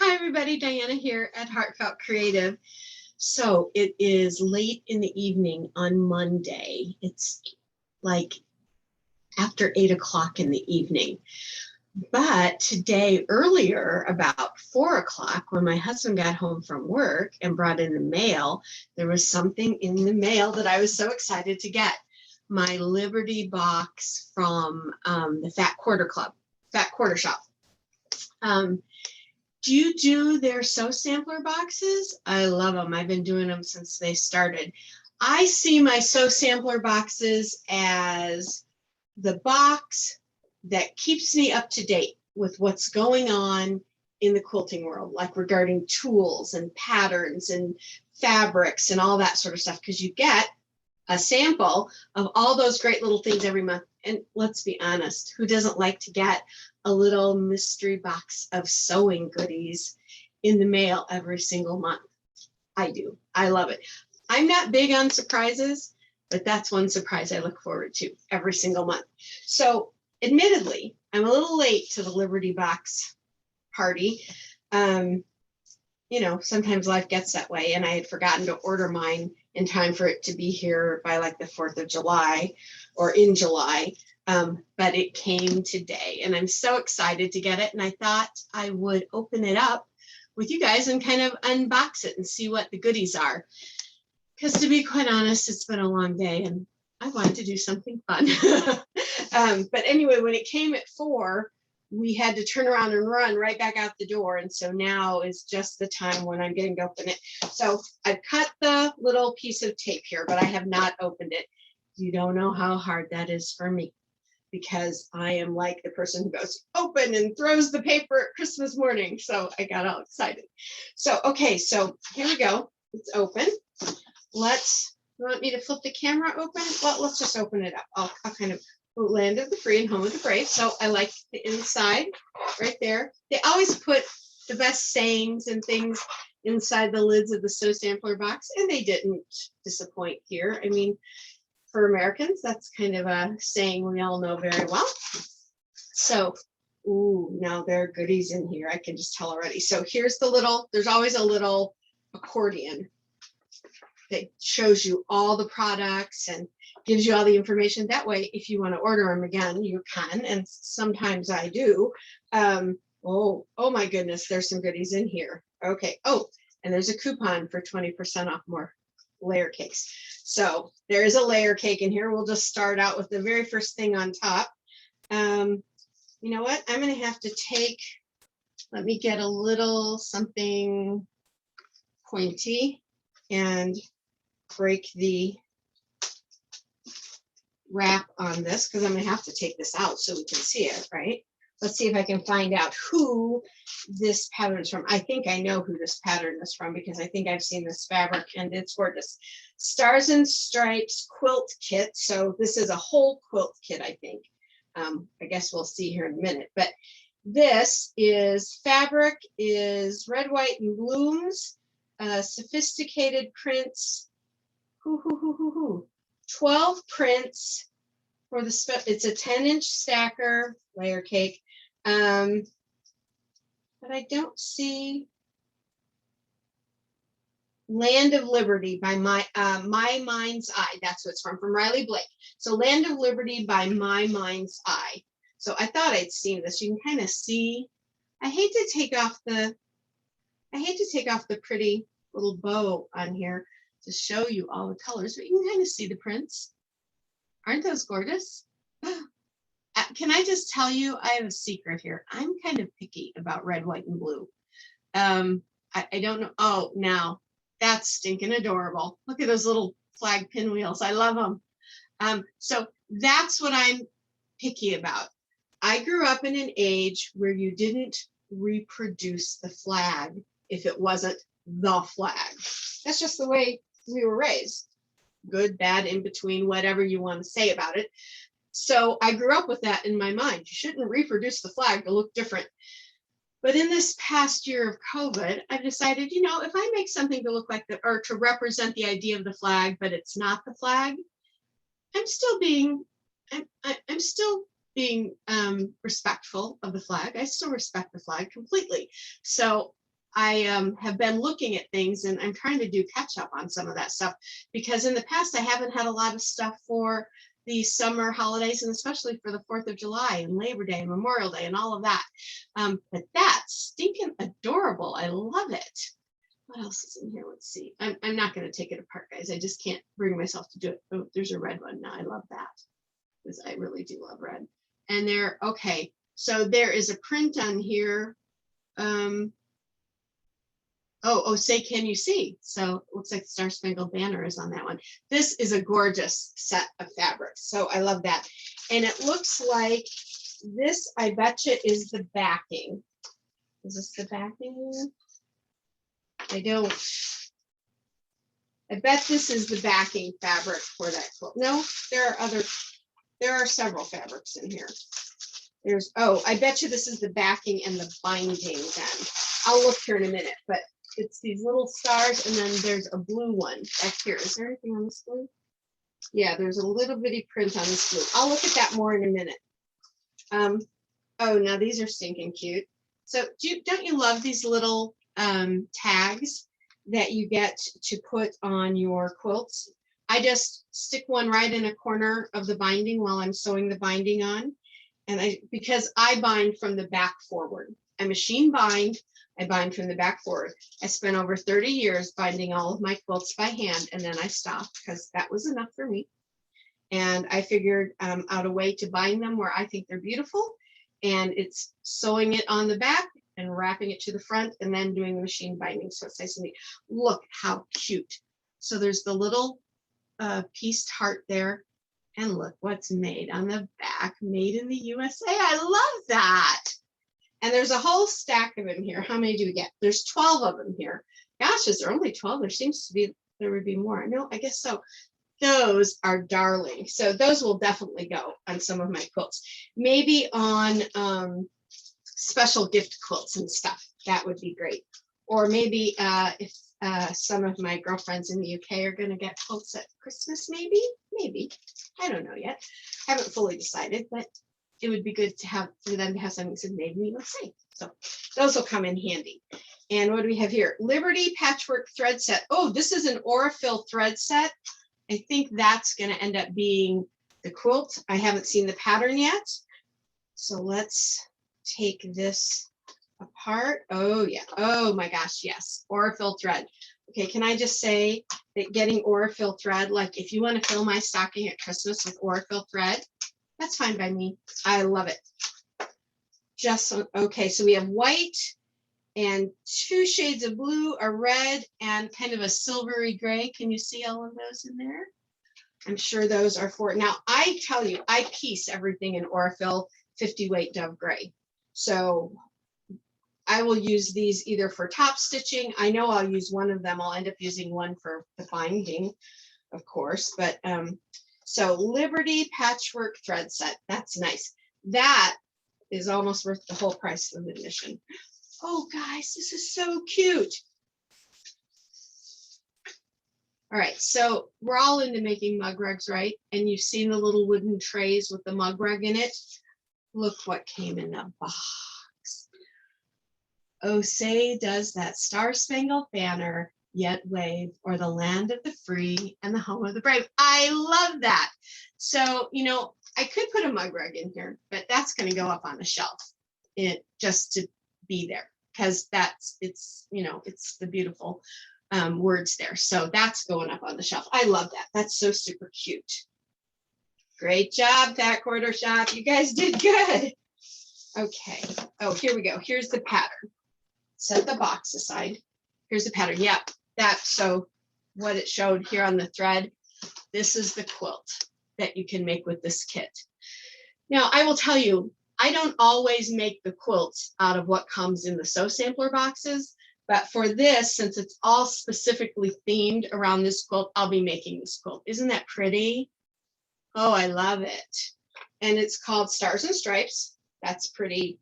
Hi everybody, Diana here at Heartfelt Creative. So it is late in the evening on Monday. It's like after 8 o'clock in the evening. But today, earlier, about 4 o'clock, when my husband got home from work and brought in the mail, there was something in the mail that I was so excited to get. My Liberty box from the Fat Quarter Shop. Do you do their sew sampler boxes? I love them. I've been doing them since they started. I see my sew sampler boxes as the box that keeps me up to date with what's going on in the quilting world, like regarding tools and patterns and fabrics and all that sort of stuff, because you get a sample of all those great little things every month. And let's be honest, who doesn't like to get a little mystery box of sewing goodies in the mail every single month? I do. I love it. I'm not big on surprises, but that's one surprise I look forward to every single month. So admittedly, I'm a little late to the Liberty box party. Sometimes life gets that way, and I had forgotten to order mine in time for it to be here by like the 4th of July or in July. But it came today, and I'm so excited to get it. And I thought I would open it up with you guys and kind of unbox it and see what the goodies are. Because to be quite honest, it's been a long day and I wanted to do something fun. But anyway, when it came at 4, we had to turn around and run right back out the door. And so now is just the time when I'm getting to open it. So I've cut the little piece of tape here, but I have not opened it. You don't know how hard that is for me, because I am like the person who goes open and throws the paper at Christmas morning. So I got all excited. So, okay, so here we go. It's open. You want me to flip the camera open? Well, let's just open it up. I'll kind of land of the free and home of the brave. So I like the inside right there. They always put the best sayings and things inside the lids of the sew sampler box, and they didn't disappoint here. I mean, for Americans, that's kind of a saying we all know very well. So, now there are goodies in here. I can just tell already. So here's there's always a little accordion that shows you all the products and gives you all the information. That way, if you want to order them again, you can, and sometimes I do. Oh my goodness, there's some goodies in here. Okay. Oh, and there's a coupon for 20% off more layer cakes. So there is a layer cake in here. We'll just start out with the very first thing on top. You know what? I'm going to have to let me get a little something pointy and break the wrap on this, because I'm going to have to take this out so we can see it, right? Let's see if I can find out who this pattern is from. I think I know who this pattern is from, because I think I've seen this fabric and it's gorgeous. Stars and Stripes quilt kit. So this is a whole quilt kit, I think. I guess we'll see here in a minute. But this fabric is red, white, and blooms. Sophisticated prints. 12 prints for it's a 10-inch stacker layer cake. But I don't see Land of Liberty by My Mind's Eye. That's what it's from Riley Blake. So Land of Liberty by My Mind's Eye. So I thought I'd seen this. You can kind of see. I hate to take off the pretty little bow on here to show you all the colors, but you can kind of see the prints. Aren't those gorgeous? Can I just tell you, I have a secret here. I'm kind of picky about red, white, and blue. I don't know. Oh, now that's stinking adorable. Look at those little flag pinwheels. I love them. So that's what I'm picky about. I grew up in an age where you didn't reproduce the flag if it wasn't the flag. That's just the way we were raised. Good, bad, in between, whatever you want to say about it. So I grew up with that in my mind. You shouldn't reproduce the flag to look different. But in this past year of COVID, I've decided, if I make something to look like or to represent the idea of the flag, but it's not the flag, I'm still being respectful of the flag. I still respect the flag completely. So I have been looking at things and I'm trying to do catch up on some of that stuff because in the past I haven't had a lot of stuff for the summer holidays and especially for the 4th of July and Labor Day and Memorial Day and all of that. But that's stinking adorable. I love it. What else is in here? Let's see. I'm not going to take it apart, guys. I just can't bring myself to do it. Oh, there's a red one now. I love that because I really do love red. And there, okay. So there is a print on here. Oh, say, can you see? So it looks like the Star Spangled Banner is on that one. This is a gorgeous set of fabrics. So I love that. And it looks like this, I bet you, is the backing. Is this the backing? I don't. I bet this is the backing fabric for that quilt. No, there are several fabrics in here. There's, oh, I bet you this is the backing and the binding then. I'll look here in a minute, but it's these little stars and then there's a blue one back here. Is there anything on this blue? Yeah, there's a little bitty print on this blue. I'll look at that more in a minute. Oh, now these are stinking cute. So don't you love these little tags that you get to put on your quilts? I just stick one right in a corner of the binding while I'm sewing the binding on. And because I bind from the back forward. I machine bind, I bind from the back forward. I spent over 30 years binding all of my quilts by hand, and then I stopped because that was enough for me. And I figured out a way to bind them where I think they're beautiful. And it's sewing it on the back and wrapping it to the front and then doing the machine binding. So it's nice and neat. Look how cute. So there's the little pieced heart there. And look what's made on the back, made in the USA. I love that. And there's a whole stack of them here. How many do we get? There's 12 of them here. Gosh, is there only 12? There seems to be, there would be more. No, I guess so. Those are darling. So those will definitely go on some of my quilts. Maybe on special gift quilts and stuff. That would be great. Or maybe if some of my girlfriends in the UK are going to get quilts at Christmas, maybe. I don't know yet. I haven't fully decided, but it would be good to have for them to have something that said made in the USA. So those will come in handy. And what do we have here? Liberty Patchwork thread set. Oh, this is an Aurifil thread set. I think that's going to end up being the quilt. I haven't seen the pattern yet. So let's take this apart. Oh yeah. Oh my gosh. Yes. Aurifil thread. Okay. Can I just say that getting Aurifil thread, like if you want to fill my stocking at Christmas with Aurifil thread, that's fine by me. I love it. Just okay. So we have white and 2 shades of blue, a red, and kind of a silvery gray. Can you see all of those in there? I'm sure those are for, now I tell you, I piece everything in Aurifil 50 weight dove gray. So I will use these either for top stitching. I know I'll use one of them. I'll end up using one for the binding, of course, but so Liberty Patchwork thread set. That's nice. That is almost worth the whole price of admission. Oh, guys, this is so cute. All right, so we're all into making mug rugs, right? And you've seen the little wooden trays with the mug rug in it. Look what came in the box. Oh, say does that Star-Spangled Banner yet wave, or the land of the free and the home of the brave. I love that. So, you know, I could put a mug rug in here, but that's going to go up on the shelf just to be there because it's the beautiful words there. So that's going up on the shelf. I love that. That's so super cute. Great job, Fat Quarter Shop. You guys did good. Okay. Oh, here we go. Here's the pattern. Set the box aside. Here's the pattern. Yep. So what it showed here on the thread, this is the quilt that you can make with this kit. Now, I will tell you, I don't always make the quilts out of what comes in the sew sampler boxes, but for this, since it's all specifically themed around this quilt, I'll be making this quilt. Isn't that pretty? Oh, I love it. And it's called Stars and Stripes. That's pretty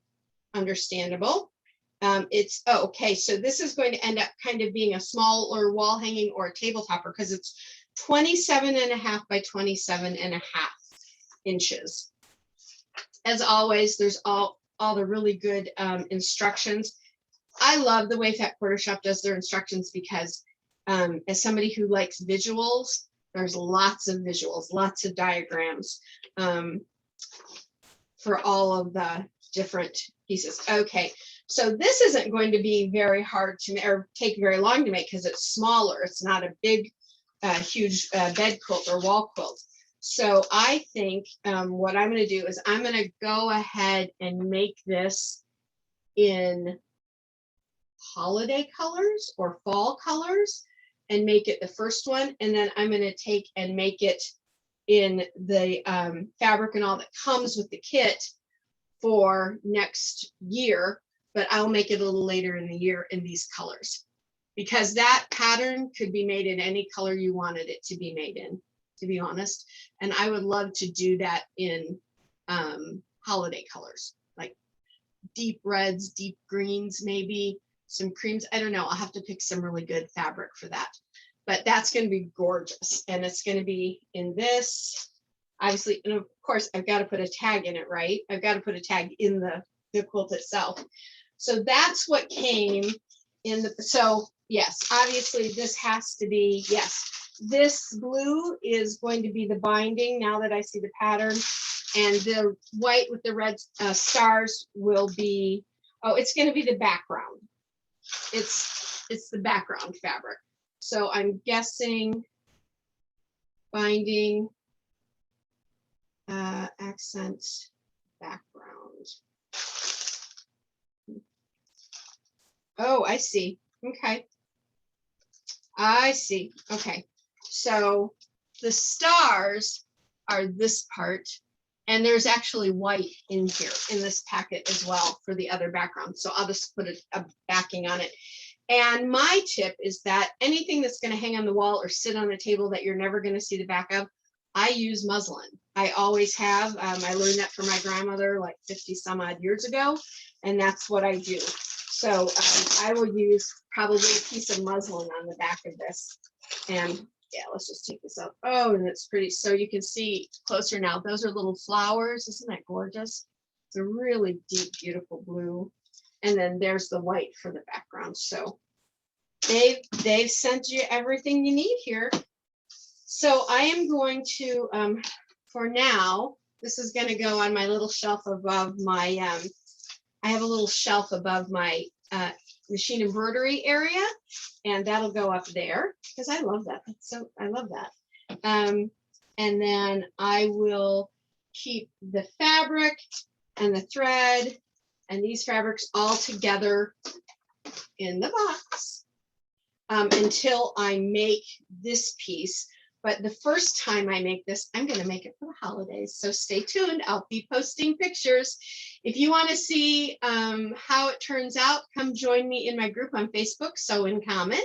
understandable. Okay, so this is going to end up kind of being a smaller wall hanging or a table topper because it's 27.5 by 27.5 inches. As always, there's all the really good instructions. I love the way Fat Quarter Shop does their instructions because as somebody who likes visuals, there's lots of visuals, lots of diagrams for all of the different pieces. Okay, so this isn't going to be very hard to make or take very long to make because it's smaller. It's not a big, huge bed quilt or wall quilt. So I think what I'm going to do is I'm going to go ahead and make this in holiday colors or fall colors and make it the first one. And then I'm going to take and make it in the fabric and all that comes with the kit for next year, but I'll make it a little later in the year in these colors because that pattern could be made in any color you wanted it to be made in, to be honest. And I would love to do that in holiday colors, like deep reds, deep greens, maybe some creams. I don't know. I'll have to pick some really good fabric for that, but that's going to be gorgeous. And it's going to be in this, obviously, and of course, I've got to put a tag in it, right? I've got to put a tag in the quilt itself. So that's what came in the, so yes, obviously this has to be, yes, this blue is going to be the binding now that I see the pattern, and the white with the red stars will be, oh, it's going to be the background. It's the background fabric. So I'm guessing binding, accent, background. Oh, I see. Okay. I see. Okay. So the stars are this part, and there's actually white in here in this packet as well for the other background. So I'll just put a backing on it. And my tip is that anything that's going to hang on the wall or sit on a table that you're never going to see the back of, I use muslin. I always have. I learned that from my grandmother like 50 some odd years ago, and that's what I do. So I will use probably a piece of muslin on the back of this. And yeah, let's just take this up. Oh, and it's pretty. So you can see closer now. Those are little flowers. Isn't that gorgeous? It's a really deep, beautiful blue. And then there's the white for the background. So they've sent you everything you need here. So I am going to, for now, this is going to go on my little shelf above my, I have a little shelf above my machine embroidery area, and that'll go up there because I love that. So I love that. And then I will keep the fabric and the thread and these fabrics all together in the box until I make this piece. But the first time I make this, I'm going to make it for the holidays. So stay tuned. I'll be posting pictures. If you want to see how it turns out, come join me in my group on Facebook, Sew in Common.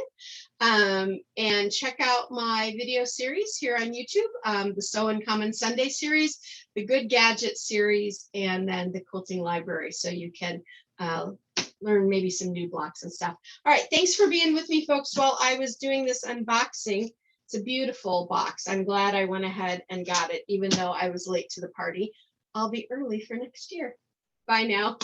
And check out my video series here on YouTube, the Sew in Common Sunday series, the Good Gadget series, and then the Quilting Library. So you can learn maybe some new blocks and stuff. All right. Thanks for being with me, folks, while I was doing this unboxing. It's a beautiful box. I'm glad I went ahead and got it, even though I was late to the party. I'll be early for next year. Bye now.